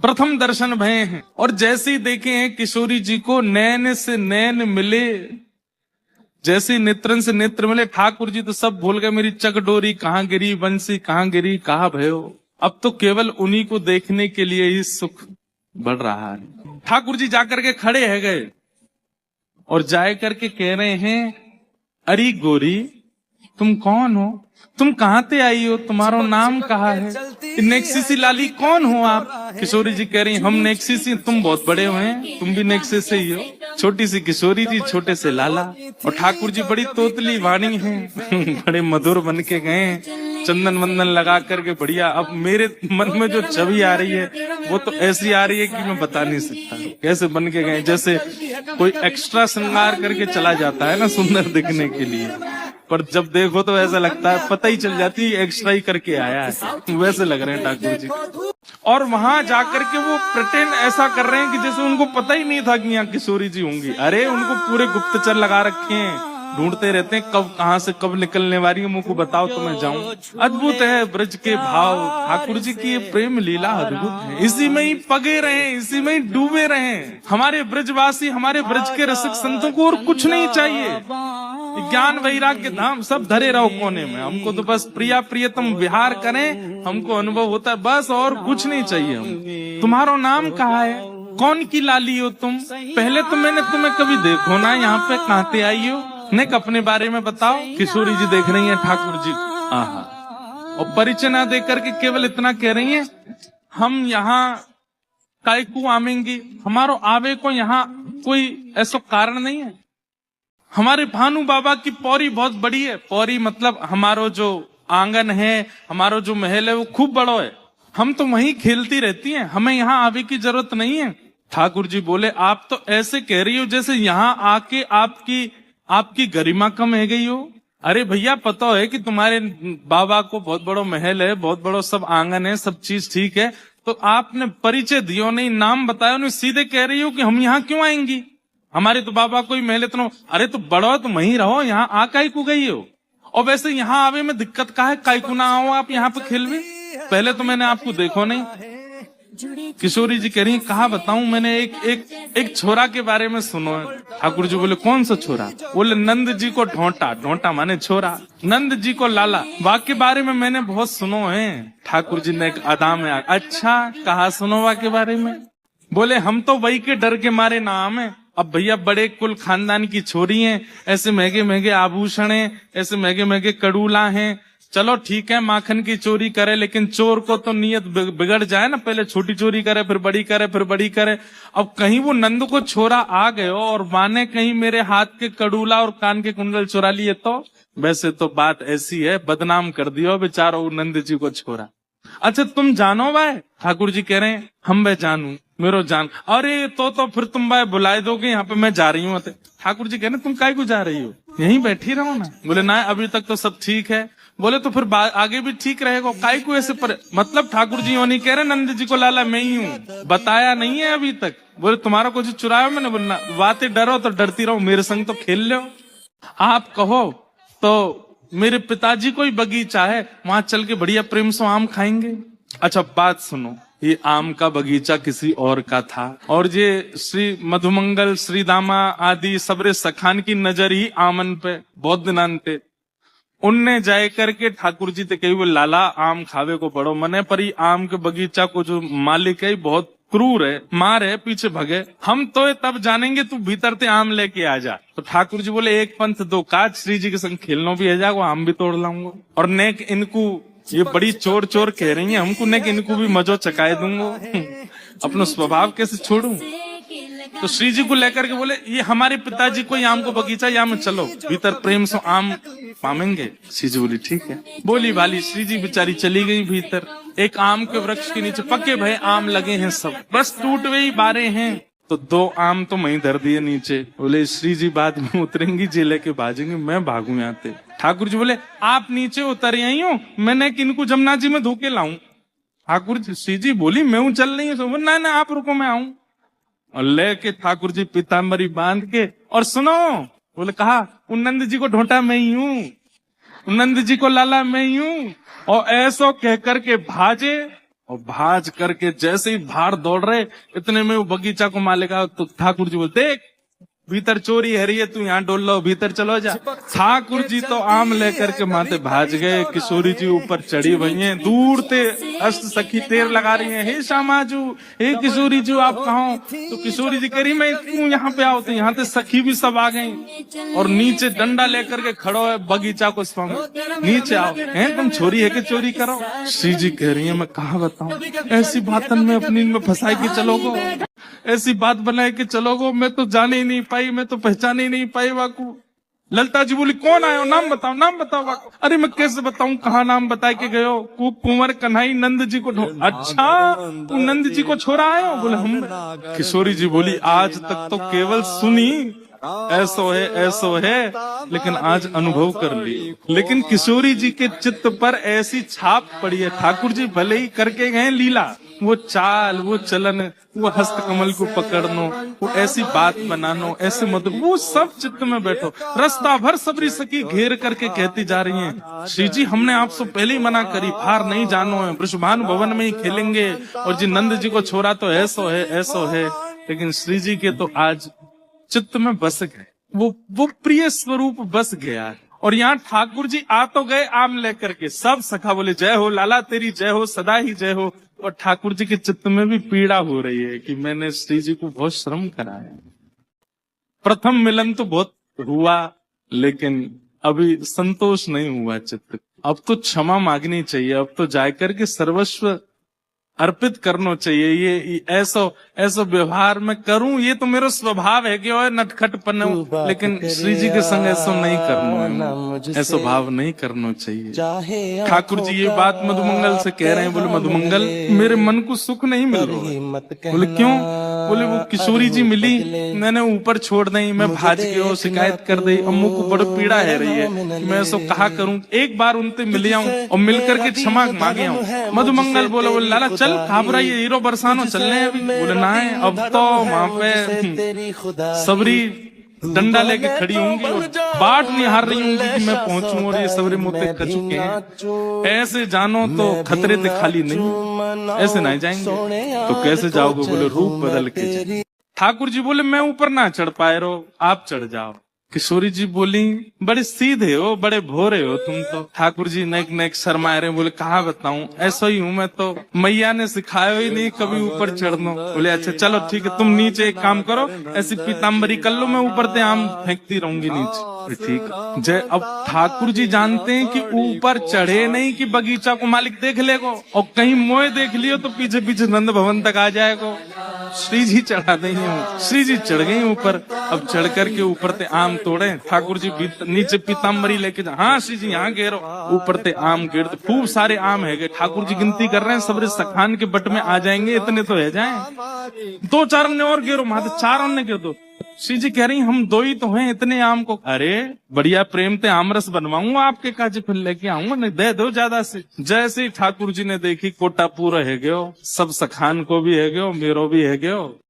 प्रथम दर्शन भये हैं। और जैसे ही देखे हैं किशोरी जी को, नैन से नैन मिले, जैसे नेत्रन से नेत्र मिले, ठाकुर जी तो सब भूल गए, मेरी चकडोरी कहाँ गिरी, बंसी कहाँ गिरी, कहाँ भयो। अब तो केवल उन्हीं को देखने के लिए ही सुख बढ़ रहा है। ठाकुर जी जाकर के खड़े है गए और जाए करके कह रहे हैं, अरे गोरी तुम कौन हो, तुम कहाँ से आई हो, तुम्हारा नाम कहाँ है, नेक्सिसी लाली कौन हो आप। किशोरी जी कह रही हम नेक्सिसी, तुम बहुत बड़े हुए हैं, तुम भी नेक्सिस से ही हो। छोटी सी किशोरी जी, छोटे से लाला। और ठाकुर जी बड़ी तोतली वाणी हैं बड़े मधुर बन के गए, चंदन वंदन लगा करके बढ़िया। अब मेरे मन में जो छवि आ रही है वो तो ऐसी आ रही है कि मैं बता नहीं सकता कैसे बन के गए, जैसे कोई एक्स्ट्रा श्रृंगार करके चला जाता है ना सुंदर दिखने के लिए, पर जब देखो तो ऐसा लगता है, पता ही चल जाती है एक्स्ट्रा ही करके आया है, वैसे लग रहे हैं ठाकुर जी। और वहां जाकर के वो प्रिटेंड ऐसा कर रहे हैं कि जैसे उनको पता ही नहीं था कि यहाँ किशोरी जी होंगी। अरे उनको पूरे गुप्तचर लगा रखे हैं, ढूंढते रहते हैं कब कहाँ से कब निकलने वाली है, मुझको बताओ तो मैं जाऊं। अद्भुत है ब्रज के भाव, ठाकुर जी की ये प्रेम लीला अद्भुत है। इसी में ही पगे रहे, इसी में ही डूबे रहे हमारे ब्रजवासी, हमारे ब्रज के रसिक संतों को और कुछ नहीं चाहिए। ज्ञान वैराग्य धाम सब धरे रहो कोने में, हमको तो बस प्रिया प्रियतम विहार करें, हमको अनुभव होता है बस, और कुछ नहीं चाहिए हम। तुम्हारा नाम कहाँ है, कौन की लाली हो तुम, पहले तो मैंने तुम्हें कभी देखो ना, यहाँ पे कहाँ से आई हो, नेक अपने बारे में बताओ। किशोरी जी देख रही हैं ठाकुर जी, आहा, और परिचय ना दे करके केवल इतना कह रही हैं, हम यहाँ काय को आवेंगी, हमारो आवे को यहाँ कोई ऐसा कारण नहीं है। हमारे भानु बाबा की पौरी बहुत बड़ी है, पौरी मतलब हमारो जो आंगन है, हमारो जो महल है वो खूब बड़ो है, हम तो वहीं खेलती रहती हैं, हमें यहाँ आवे की जरूरत नहीं है। ठाकुर जी बोले, आप तो ऐसे कह रही हो जैसे यहाँ आके आपकी गरिमा कम है गई हो। अरे भैया पता है कि तुम्हारे बाबा को बहुत बड़ा महल है, बहुत बड़ा सब आंगन है, सब चीज ठीक है, तो आपने परिचय दियो नहीं, नाम बताया नहीं, सीधे कह रही हो कि हम यहाँ क्यों आएंगी, हमारे तो बाबा कोई महल इतना। अरे तो बड़ो तुम वहीं रहो, यहाँ आ काई को गई हो, और वैसे यहाँ आवे में दिक्कत का है, काई को ना आओ आप यहाँ पे खेल में, पहले तो मैंने आपको देखो नहीं। किशोरी जी कह रही कहा बताऊं, मैंने एक छोरा के बारे में सुनो है। ठाकुर जी बोले कौन सा छोरा, बोले नंद जी को ढोंटा, ढोंटा माने छोरा, नंद जी को लाला, वाक्य बारे में मैंने बहुत सुनो है। ठाकुर जी ने एक अदा में अच्छा कहा सुनो वाक्य बारे में, बोले हम तो वही के डर के मारे नाम है। अब भैया बड़े कुल खानदान की छोरी हैं, ऐसे महंगे महंगे आभूषण हैं, ऐसे महंगे महंगे कड़ूला हैं, चलो ठीक है माखन की चोरी करे, लेकिन चोर को तो नियत बिगड़ जाए ना, पहले छोटी चोरी करे फिर बड़ी करे फिर बड़ी करे। अब कहीं वो नंद को छोरा आ गए और माने कहीं मेरे हाथ के कड़ूला और कान के कुंडल चुरा लिए तो, वैसे तो बात ऐसी है बदनाम कर दियो बेचारो नंद जी को छोरा। अच्छा तुम जानो भाई, ठाकुर जी कह रहे हैं हम वे जानू मेरो जान। अरे तो फिर तुम भाई बुलाए दोगे, यहाँ पे मैं जा रही हूँ। ठाकुर जी कह रहे तुम काय को जा रही हो, यहीं बैठी रहो ना। बोले ना अभी तक तो सब ठीक है। बोले तो फिर आगे भी ठीक रहेगा, काय को ऐसे पर मतलब ठाकुर जी नहीं कह रहे नंद जी को लाला मैं ही हूँ, बताया नहीं है अभी तक। बोले तुम्हारा कुछ चुराया मैंने, बोलना बातें डरो तो डरती रहो, मेरे संग तो खेल लो। आप कहो तो मेरे पिताजी को ही बगीचा है, वहां चल के बढ़िया प्रेम से आम खाएंगे। अच्छा बात सुनो, ये आम का बगीचा किसी और का था, और ये श्री मधुमंगल श्री दामा आदि सबरे सखान की नजर ही आमन पे बहुत दिनांते, उनने जाए करके ठाकुर जी ते कही वो लाला आम खावे को बड़ो मने, पर ये आम के बगीचा को जो मालिक है बहुत क्रूर है, मार है, पीछे भगे, हम तो तब जानेंगे, तू भीतर ते आम लेके आ जा। तो ठाकुर जी बोले एक पंथ दो काज, श्री जी के संग खेलना भी है जा, वो आम भी तोड़ लाऊंगा, और नेक इनको ये बड़ी चोर चोर कह रही है हमको, नेक इनको भी मजो चकाए दूंगा, अपना स्वभाव कैसे छोड़ू। तो श्री जी को लेकर के बोले ये हमारे पिताजी को आम को बगीचा, यहाँ में चलो भीतर प्रेम से आम पामेंगे। श्री जी बोली ठीक है, बोली वाली श्री जी बेचारी चली गई भीतर। एक आम के वृक्ष के नीचे पके भय आम लगे हैं सब, बस टूट गई बारे हैं, तो दो आम तो वहीं धर दिए नीचे। बोले श्री जी बाद में उतरेंगी, जे लेके भागेंगे, मैं भागू यहाँ से। ठाकुर जी बोले आप नीचे उतर आई हो, मैंने किनको जमुना जी में धोके लाऊं। ठाकुर जी श्री जी बोली मैं हूँ चल रही हूँ, ना आप रुको मैं आऊं। और लेके ठाकुर जी पीताम्बरी बांध के, और सुनो बोले कहा नंद जी को ढोंटा मैं ही हूँ, नंद जी को लाला मैं ही हूँ, और ऐसो कह करके भाजे और भाज करके जैसे ही बाहर दौड़ रहे, इतने में वो बगीचा को मालिक आया, तो ठाकुर जी बोलते देख भीतर चोरी है रही है, तू यहाँ डोल लो, भीतर चलो जा। ठाकुर जी तो आम लेकर के माते भाज गए। किशोरी जी ऊपर चढ़ी हुई हैं, दूर ते अष्ट सखी तेर लगा रही हैं, हे श्यामाजू, हे किशोरी जी आप कहाँ हो? तो किशोरी जी कह रही मैं तू यहाँ पे आओ, तो यहाँ ते सखी भी सब आ गई और नीचे डंडा लेकर के खड़ो है बगीचा को स्वामी, नीचे आओ, है तुम छोरी है कि चोरी करो? श्री जी कह रही है मैं कहाँ बताऊं, ऐसी बातन में अपनी में फंसाई के चलोगो, ऐसी बात बनाए कि चलोगो, मैं तो जाने ही नहीं पाई, मैं तो पहचान ही नहीं पाई वाकू। ललिता जी बोली कौन आयो, नाम बताओ, नाम बताओ वाकू। अरे मैं कैसे बताऊं, कहाँ नाम बताए के गयो? कुंवर कन्हई नंद जी को अच्छा तू नंद जी को छोड़ा आयो? बोले हम। किशोरी जी बोली आज तक तो केवल सुनी, ऐसो है ऐसो है, लेकिन आज अनुभव कर ली। लेकिन किशोरी जी के चित्त पर ऐसी छाप पड़ी है, ठाकुर जी भले ही करके गए लीला, वो चाल, वो चलन, वो हस्त कमल को पकड़नो, वो ऐसी बात बनानो, ऐसे मधुर, वो सब चित्त में बैठो। रास्ता भर सबरी सखी घेर करके कहती जा रही हैं, श्री जी हमने आपसे पहले ही मना करी, बाहर नहीं जानो है, वृषभानु भवन में ही खेलेंगे, और जी नंद जी को छोड़ा तो ऐसो है ऐसो है। लेकिन श्री जी के तो आज चित्त में बस गए, वो प्रिय स्वरूप बस गया। और यहाँ ठाकुर जी आ तो गए आम लेकर के, सब सखा बोले जय हो लाला तेरी जय हो, सदा ही जय हो। और ठाकुर जी के चित्त में भी पीड़ा हो रही है कि मैंने श्री जी को बहुत श्रम कराया। प्रथम मिलन तो बहुत हुआ, लेकिन अभी संतोष नहीं हुआ चित्त। अब तो क्षमा मांगनी चाहिए, अब तो जाकर के सर्वस्व अर्पित करना चाहिए। ये ऐसा व्यवहार मैं करूं, ये तो मेरा स्वभाव है कि और नटखटपन, लेकिन श्री जी के संग ऐसा नहीं करना है, ऐसा भाव नहीं करना चाहिए। ठाकुर जी ये बात मधुमंगल से कह रहे हैं, बोले मधुमंगल मेरे मन को सुख नहीं मिल रहा। बोले क्यों? बोले वो किशोरी जी मिली, मैंने ऊपर छोड़ दी, मैं भाज गयो, शिकायत कर दी, अम्मू को बड़ी पीड़ा है रही है, मैं ऐसा कहा करूं, एक बार उनसे मिल आऊं और मिलकर के क्षमा मांगे आऊं। मधुमंगल बोले लाला चल घबराइए, हीरो बरसानो चलने अभी। बोले ना अब तो वहां पे सबरी डंडा लेके खड़ी होंगी और बाट निहार रही होंगी कि मैं पहुंचूं, और ये सबरे मुद्दे कर चुके हैं। ऐसे जानो तो खतरे से खाली नहीं, ऐसे नहीं जाएंगे तो कैसे जाओगे? बोले रूप बदल के। ठाकुर जी बोले मैं ऊपर ना चढ़ पाए रहो, आप चढ़ जाओ। किशोरी जी बोली बड़े सीधे हो, बड़े भोरे हो तुम तो। ठाकुर जी नेक नेक शर्माए रहे, बोले कहा बताऊं, ऐसा ही हूं मैं तो, मैया ने सिखाया ही नहीं कभी ऊपर चढ़ना। बोले अच्छा चलो ठीक है, तुम नीचे एक काम करो, ऐसी पीताम्बरी कर लो, मैं ऊपर से आम फेंकती रहूंगी नीचे। ठीक जय। अब ठाकुर जी जानते हैं कि ऊपर चढ़े नहीं कि बगीचा को मालिक देख लेगो, और कहीं मोए देख लियो तो पीछे पीछे नंद भवन तक आ जाएगा। श्री जी चढ़ा नहीं हूँ, श्री जी चढ़ गई ऊपर। अब चढ़ करके ऊपर ते आम तोड़े, ठाकुर जी नीचे पीताम्बरी लेके जा। हाँ श्री जी यहाँ घेरो, ऊपर ते आम घेरते, खूब सारे आम है गए। ठाकुर जी गिनती कर रहे हैं, सबरे सखान के बट में आ जाएंगे, इतने तो है जाए। दो चार ने और घेरो, माते चार ने घेर दो। श्री जी कह रही हम दो ही तो हैं, इतने आम को। अरे बढ़िया प्रेम ते आमरस बनवाऊंगा आपके काज, फिर लेके आऊंगा, नहीं दे दो ज्यादा से। जैसे ही ठाकुर जी ने देखी कोटा पूरा है गयो, सब सखान को भी है गयो, मेरो भी है गयो।